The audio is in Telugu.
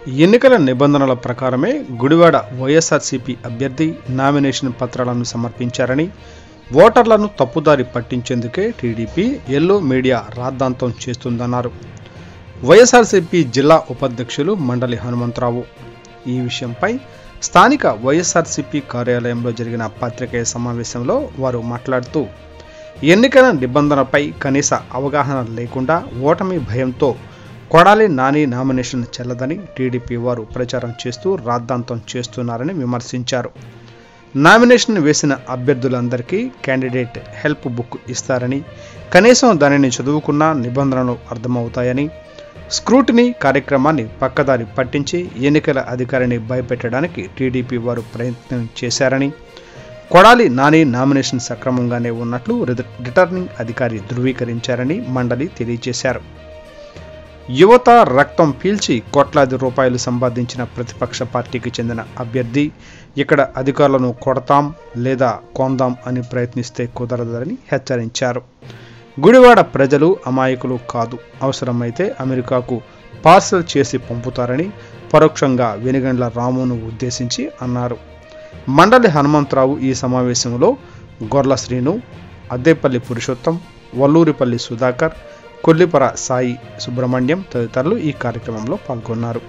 ఎన్నికల నిబంధనల ప్రకారమే గుడివాడ వైఎస్ఆర్సీపీ అభ్యర్థి నామినేషన్ పత్రాలను సమర్పించారని, ఓటర్లను తప్పుదారి పట్టించేందుకే టీడీపీ ఎల్లో మీడియా రాద్ధాంతం చేస్తుందన్నారు వైఎస్ఆర్సీపీ జిల్లా ఉపాధ్యక్షులు మండలి హనుమంతరావు. ఈ విషయంపై స్థానిక వైఎస్ఆర్సీపీ కార్యాలయంలో జరిగిన పత్రికేయ సమావేశంలో వారు మాట్లాడుతూ, ఎన్నికల నిబంధనపై కనీస అవగాహన లేకుండా ఓటమి భయంతో కొడాలి నాని నామినేషన్ చెల్లదని టీడీపీ వారు ప్రచారం చేస్తూ రాద్ధాంతం చేస్తున్నారని విమర్శించారు. నామినేషన్ వేసిన అభ్యర్థులందరికీ క్యాండిడేట్ హెల్ప్ బుక్ ఇస్తారని, కనీసం దానిని చదువుకున్న నిబంధనలు అర్థమవుతాయని, స్క్రూటినీ కార్యక్రమాన్ని పక్కదారి పట్టించి ఎన్నికల అధికారిని భయపెట్టడానికి టీడీపీ వారు ప్రయత్నం చేశారని, కొడాలి నాని నామినేషన్ సక్రమంగానే ఉన్నట్లు రిటర్నింగ్ అధికారి ధృవీకరించారని మండలి తెలియజేశారు. యువత రక్తం పీల్చి కోట్లాది రూపాయలు సంపాదించిన ప్రతిపక్ష పార్టీకి చెందిన అభ్యర్థి ఇక్కడ అధికారులను కొడతాం లేదా కొందాం అని ప్రయత్నిస్తే కుదరదని హెచ్చరించారు. గుడివాడ ప్రజలు అమాయకులు కాదు, అవసరమైతే అమెరికాకు పార్సల్ చేసి పంపుతారని పరోక్షంగా వెనుగండ్ల రామును ఉద్దేశించి అన్నారు. మండలి హనుమంతరావు ఈ సమావేశంలో గొర్ల శ్రీను, అద్దేపల్లి పురుషోత్తం, వల్లూరిపల్లి సుధాకర్, కొల్లిపర సాయి సుబ్రహ్మణ్యం తదితరులు ఈ కార్యక్రమంలో పాల్గొన్నారు.